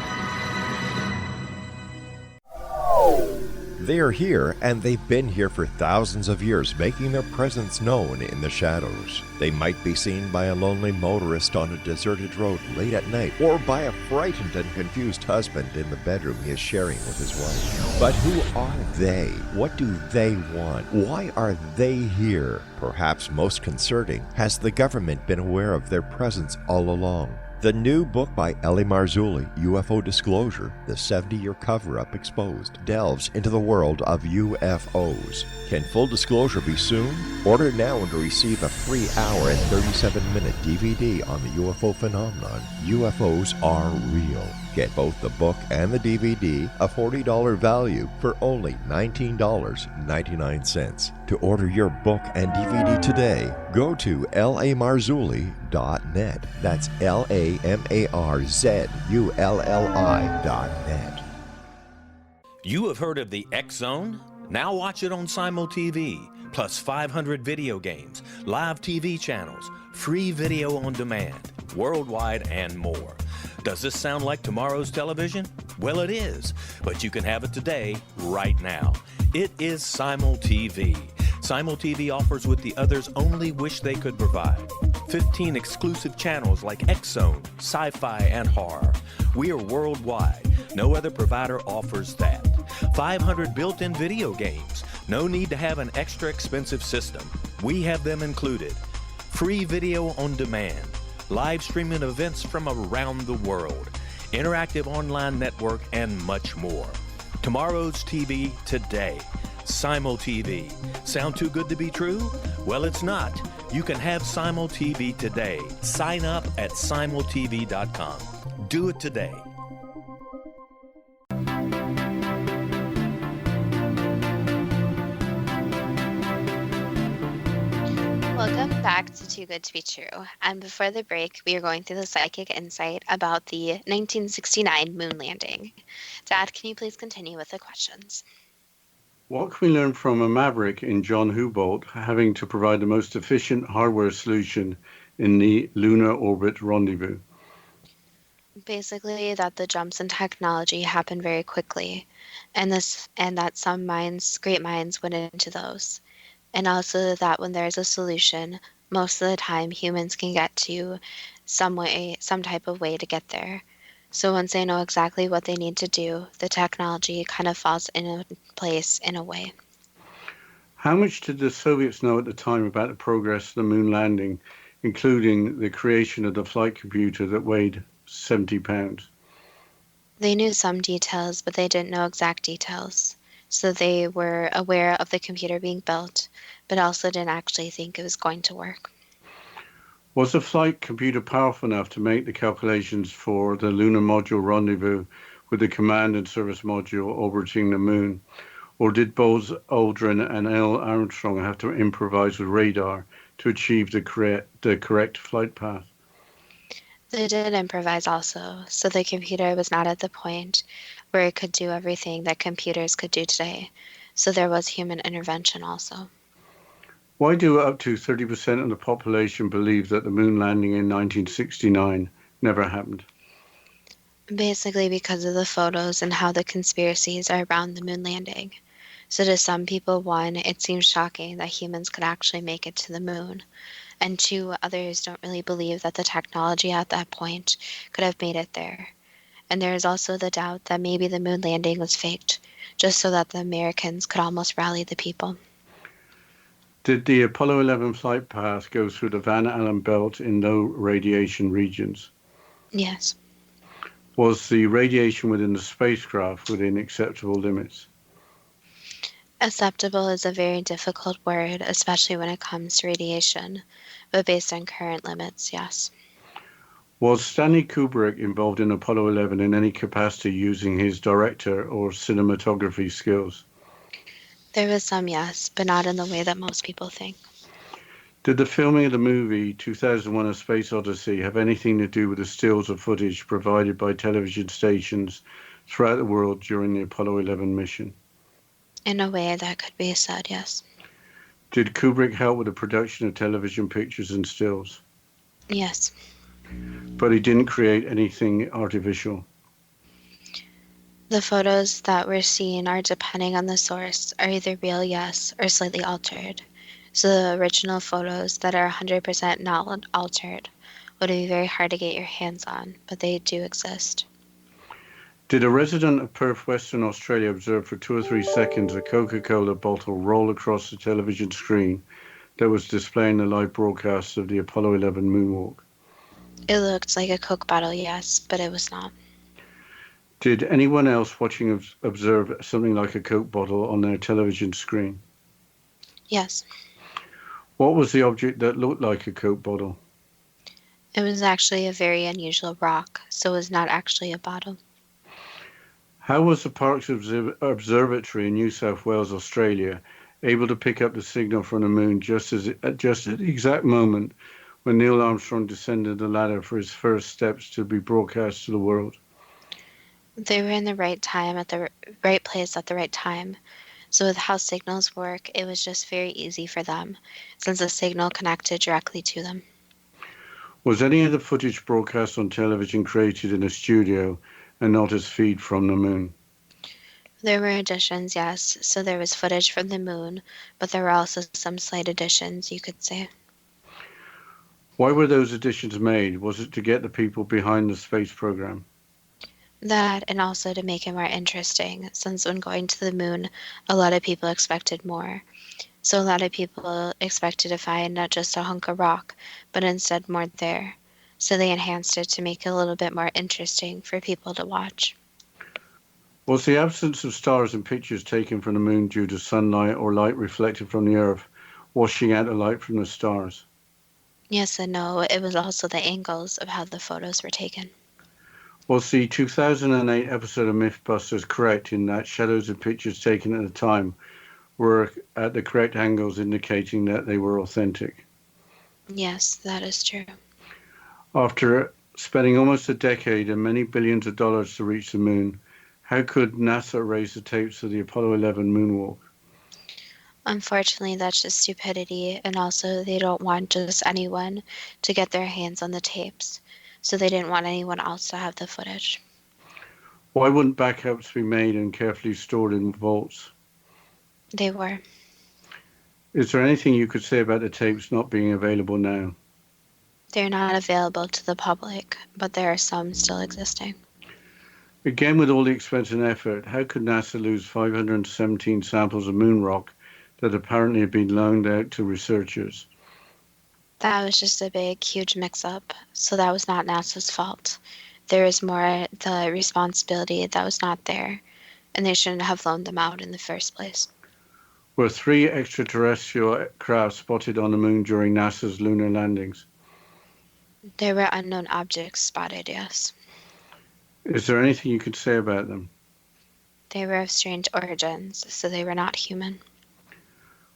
They are here, and they've been here for thousands of years, making their presence known in the shadows. They might be seen by a lonely motorist on a deserted road late at night, or by a frightened and confused husband in the bedroom he is sharing with his wife. But who are they? What do they want? Why are they here? Perhaps most concerning, has the government been aware of their presence all along? The new book by L.A. Marzulli, UFO Disclosure, the 70-year cover-up exposed, delves into the world of UFOs. Can full disclosure be soon? Order now and receive a free hour and 37-minute DVD on the UFO phenomenon. UFOs are real. Get both the book and the DVD, a $40 value, for only $19.99. To order your book and DVD today, go to lamarzulli.net. That's LAMARZULLI.net. You have heard of the X-Zone? Now watch it on Simul TV, plus 500 video games, live TV channels, free video on demand, worldwide, and more. Does this sound like tomorrow's television? Well, it is, but you can have it today, right now. It is Simul TV. Simul TV offers what the others only wish they could provide. 15 exclusive channels like X-Zone, sci-fi, and horror. We are worldwide. No other provider offers that. 500 built-in video games. No need to have an extra expensive system. We have them included. Free video on demand. Live streaming events from around the world. Interactive online network, and much more. Tomorrow's TV today. Simul TV. Sound too good to be true? Well, it's not. You can have Simul TV today. Sign up at simultv.com. Do it today. Welcome back to Too Good to Be True. And before the break, we are going through the psychic insight about the 1969 moon landing. Dad, can you please continue with the questions? What can we learn from a maverick in John Houbolt having to provide the most efficient hardware solution in the lunar orbit rendezvous? Basically, that the jumps in technology happen very quickly, and that some minds, great minds, went into those. And also that when there's a solution, most of the time humans can get to some type of way to get there. So once they know exactly what they need to do, the technology kind of falls into place in a way. How much did the Soviets know at the time about the progress of the moon landing, including the creation of the flight computer that weighed 70 pounds? They knew some details, but they didn't know exact details. So they were aware of the computer being built, but also didn't actually think it was going to work. Was the flight computer powerful enough to make the calculations for the lunar module rendezvous with the command and service module orbiting the moon? Or did Buzz Aldrin and Neil Armstrong have to improvise with radar to achieve the correct flight path? They did improvise also, so the computer was not at the point where it could do everything that computers could do today. So there was human intervention also. Why do up to 30% of the population believe that the moon landing in 1969 never happened? Basically because of the photos and how the conspiracies are around the moon landing. So to some people, one, it seems shocking that humans could actually make it to the moon. And two, others don't really believe that the technology at that point could have made it there. And there is also the doubt that maybe the moon landing was faked, just so that the Americans could almost rally the people. Did the Apollo 11 flight path go through the Van Allen belt in low radiation regions? Yes. Was the radiation within the spacecraft within acceptable limits? Acceptable is a very difficult word, especially when it comes to radiation, but based on current limits, yes. Was Stanley Kubrick involved in Apollo 11 in any capacity using his director or cinematography skills? There was some, yes, but not in the way that most people think. Did the filming of the movie 2001: A Space Odyssey have anything to do with the stills of footage provided by television stations throughout the world during the Apollo 11 mission? In a way that could be said, yes. Did Kubrick help with the production of television pictures and stills? Yes. But he didn't create anything artificial? The photos that we're seeing are, depending on the source, are either real, yes, or slightly altered. So the original photos that are 100% not altered would be very hard to get your hands on, but they do exist. Did a resident of Perth, Western Australia observe for 2 or 3 seconds a Coca-Cola bottle roll across the television screen that was displaying the live broadcast of the Apollo 11 moonwalk? It looked like a Coke bottle, yes, but it was not. Did anyone else watching observe something like a Coke bottle on their television screen? Yes. What was the object that looked like a Coke bottle? It was actually a very unusual rock, so it was not actually a bottle. How was the Parkes Observatory in New South Wales, Australia, able to pick up the signal from the moon just at the exact moment when Neil Armstrong descended the ladder for his first steps to be broadcast to the world? They were in the right time at the right place at the right time. So with how signals work, it was just very easy for them, since the signal connected directly to them. Was any of the footage broadcast on television created in a studio and not as feed from the moon? There were additions, yes. So there was footage from the moon, but there were also some slight additions, you could say. Why were those additions made? Was it to get the people behind the space program? That, and also to make it more interesting, since when going to the moon, a lot of people expected more. So a lot of people expected to find not just a hunk of rock, but instead more there. So they enhanced it to make it a little bit more interesting for people to watch. Was the absence of stars in pictures taken from the moon due to sunlight or light reflected from the Earth, washing out the light from the stars? Yes and no, it was also the angles of how the photos were taken. Was the 2008 episode of Mythbusters correct in that shadows of pictures taken at the time were at the correct angles, indicating that they were authentic? Yes, that is true. After spending almost a decade and many billions of dollars to reach the moon, how could NASA erase the tapes of the Apollo 11 moonwalk? Unfortunately, that's just stupidity, and also they don't want just anyone to get their hands on the tapes, so they didn't want anyone else to have the footage. Why wouldn't backups be made and carefully stored in vaults? They were. Is there anything you could say about the tapes not being available now? They're not available to the public, but there are some still existing. Again, with all the expense and effort, how could NASA lose 517 samples of moon rock that apparently had been loaned out to researchers? That was just a big, huge mix-up, so that was not NASA's fault. There was more the responsibility that was not there, and they shouldn't have loaned them out in the first place. Were 3 extraterrestrial craft spotted on the moon during NASA's lunar landings? There were unknown objects spotted, yes. Is there anything you could say about them? They were of strange origins, so they were not human.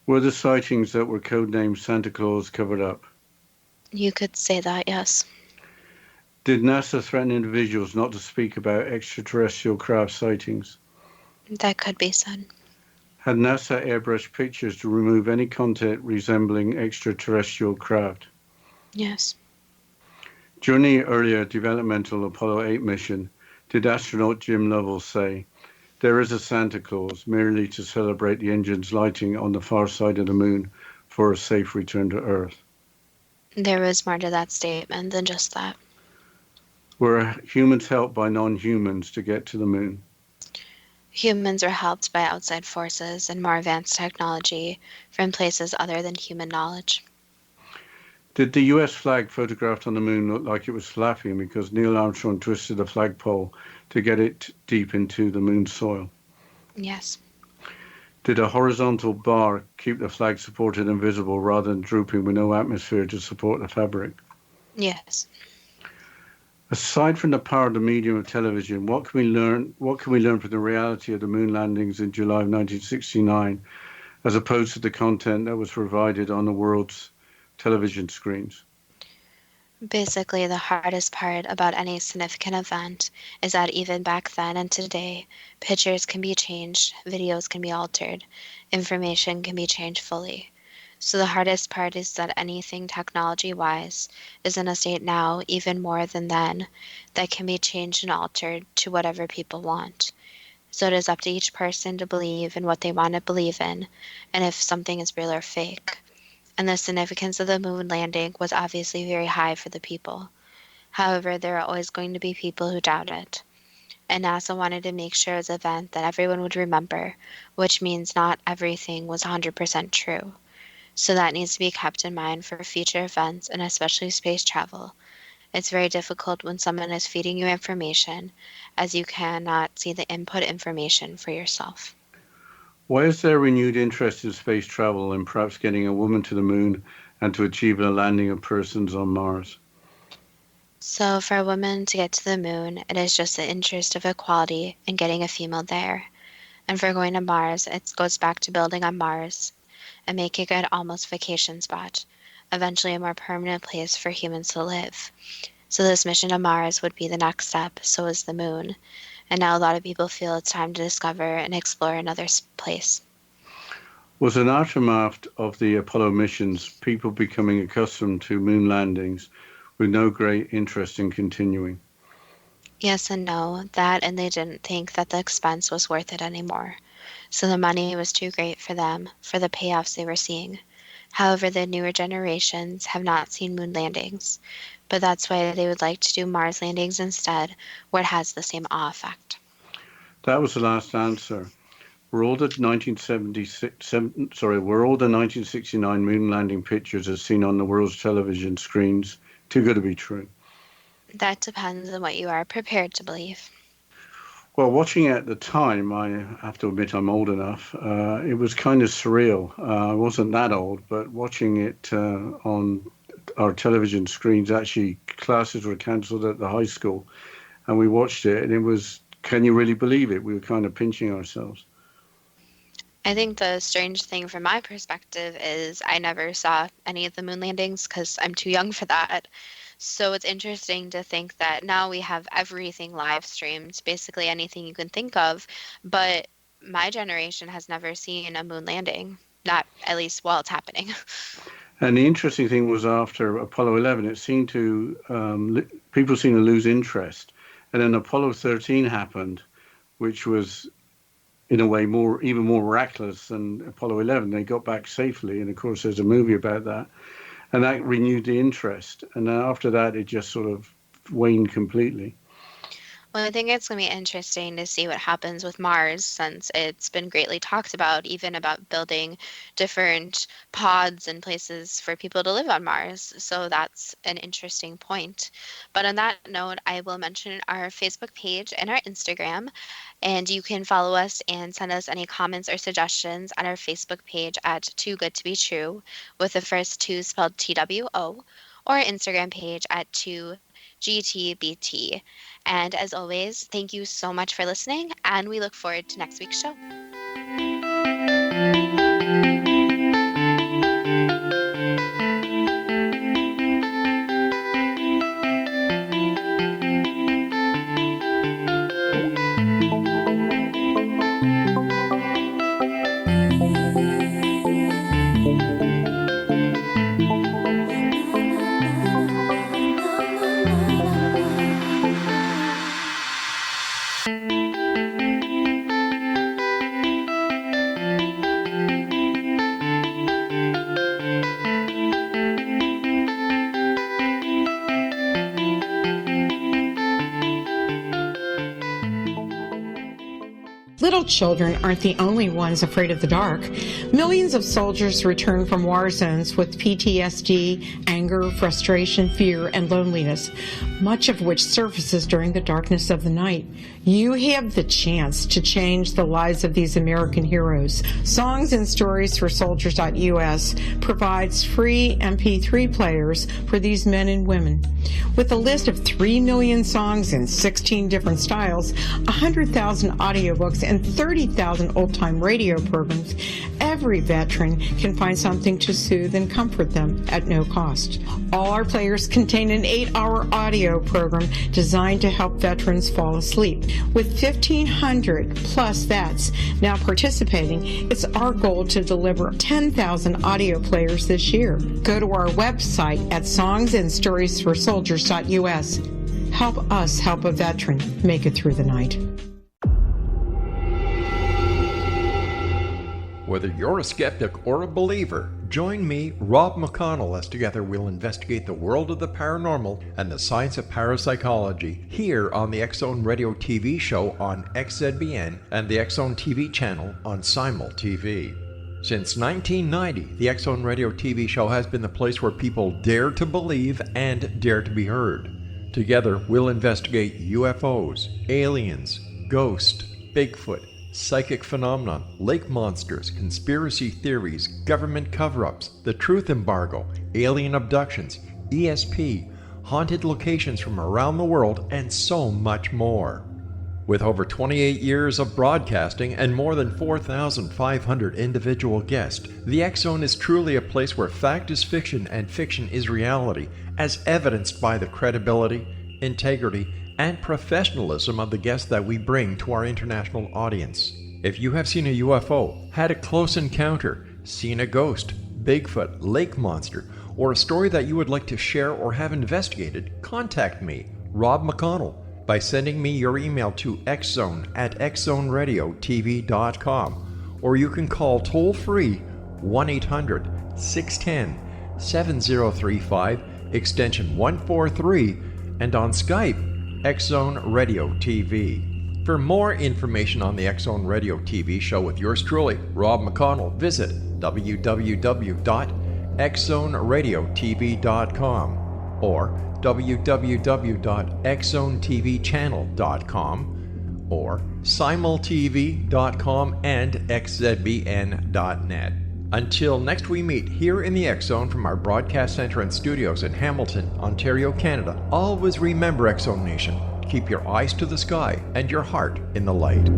Were the sightings that were codenamed Santa Claus covered up? You could say that, yes. Did NASA threaten individuals not to speak about extraterrestrial craft sightings? That could be said. Had NASA airbrushed pictures to remove any content resembling extraterrestrial craft? Yes. During the earlier developmental Apollo 8 mission, did astronaut Jim Lovell say, "There is a Santa Claus," merely to celebrate the engine's lighting on the far side of the moon for a safe return to Earth? There was more to that statement than just that. Were humans helped by non-humans to get to the moon? Humans were helped by outside forces and more advanced technology from places other than human knowledge. Did the US flag photographed on the moon look like it was flapping because Neil Armstrong twisted the flagpole to get it deep into the moon's soil? Yes. Did a horizontal bar keep the flag supported and visible rather than drooping with no atmosphere to support the fabric? Yes. Aside from the power of the medium of television, what can we learn from the reality of the moon landings in July of 1969, as opposed to the content that was provided on the world's television screens? Basically, the hardest part about any significant event is that even back then and today, pictures can be changed, videos can be altered, information can be changed fully. So the hardest part is that anything technology-wise is in a state now, even more than then, that can be changed and altered to whatever people want. So it is up to each person to believe in what they want to believe in, and if something is real or fake. And the significance of the moon landing was obviously very high for the people. However, there are always going to be people who doubt it. And NASA wanted to make sure it was an event that everyone would remember, which means not everything was 100% true. So that needs to be kept in mind for future events and especially space travel. It's very difficult when someone is feeding you information, as you cannot see the input information for yourself. Why is there renewed interest in space travel and perhaps getting a woman to the moon and to achieve a landing of persons on Mars? So for a woman to get to the moon, it is just the interest of equality and getting a female there. And for going to Mars, it goes back to building on Mars and making it almost vacation spot, eventually a more permanent place for humans to live. So this mission to Mars would be the next step, so is the moon. And now a lot of people feel it's time to discover and explore another place. Was an aftermath of the Apollo missions people becoming accustomed to moon landings with no great interest in continuing? Yes and no, that and they didn't think that the expense was worth it anymore. So the money was too great for them, for the payoffs they were seeing. However, the newer generations have not seen moon landings, but that's why they would like to do Mars landings instead, where it has the same awe effect. That was the last answer. Were all the 1969 moon landing pictures as seen on the world's television screens too good to be true? That depends on what you are prepared to believe. Well, watching it at the time, I have to admit I'm old enough, it was kind of surreal. I wasn't that old, but watching it on our television screens, actually classes were cancelled at the high school, and we watched it, and it was, can you really believe it? We were kind of pinching ourselves. I think the strange thing from my perspective is I never saw any of the moon landings because I'm too young for that. So it's interesting to think that now we have everything live streamed, basically anything you can think of, but my generation has never seen a moon landing, not at least while it's happening. And the interesting thing was after Apollo 11, it seemed to, people seemed to lose interest. And then Apollo 13 happened, which was in a way even more miraculous than Apollo 11. They got back safely. And of course, there's a movie about that. And that renewed the interest. And then after that, it just sort of waned completely. Well, I think it's going to be interesting to see what happens with Mars, since it's been greatly talked about, even about building different pods and places for people to live on Mars. So that's an interesting point. But on that note, I will mention our Facebook page and our Instagram, and you can follow us and send us any comments or suggestions on our Facebook page at Too Good to Be True, with the first two spelled TWO, or our Instagram page at TGTBT. And as always, thank you so much for listening, and we look forward to next week's show. Little children aren't the only ones afraid of the dark. Millions of soldiers return from war zones with PTSD, anger, frustration, fear, and loneliness, much of which surfaces during the darkness of the night. You have the chance to change the lives of these American heroes. Songs and Stories for Soldiers.us provides free MP3 players for these men and women. With a list of 3 million songs in 16 different styles, 100,000 audiobooks, and 30,000 old-time radio programs, every veteran can find something to soothe and comfort them at no cost. All our players contain an 8-hour audio program designed to help veterans fall asleep. With 1,500 plus vets now participating, it's our goal to deliver 10,000 audio players this year. Go to our website at songsandstoriesforsoldiers.us. Help us help a veteran make it through the night. Whether you're a skeptic or a believer, join me, Rob McConnell, as together we'll investigate the world of the paranormal and the science of parapsychology here on the X-Zone Radio TV show on XZBN and the X-Zone TV channel on Simul TV. Since 1990, the X-Zone Radio TV show has been the place where people dare to believe and dare to be heard. Together, we'll investigate UFOs, aliens, ghosts, Bigfoot, psychic phenomenon, lake monsters, conspiracy theories, government cover-ups, the truth embargo, alien abductions, ESP, haunted locations from around the world, and so much more. With over 28 years of broadcasting and more than 4,500 individual guests, the X-Zone is truly a place where fact is fiction and fiction is reality, as evidenced by the credibility, integrity, and professionalism of the guests that we bring to our international audience. If you have seen a UFO, had a close encounter, seen a ghost, Bigfoot, lake monster, or a story that you would like to share or have investigated, contact me, Rob McConnell, by sending me your email to xzone@xzoneradiotv.com, or you can call toll-free 1-800 1-800-610-7035, extension 143, and on Skype, X-Zone Radio TV. For more information on the X-Zone Radio TV show with yours truly, Rob McConnell, visit www.xzoneradiotv.com or www.xzonetvchannel.com or simultv.com and xzbn.net. Until next we meet here in the X-Zone from our broadcast center and studios in Hamilton, Ontario, Canada, always remember, X-Zone Nation, keep your eyes to the sky and your heart in the light.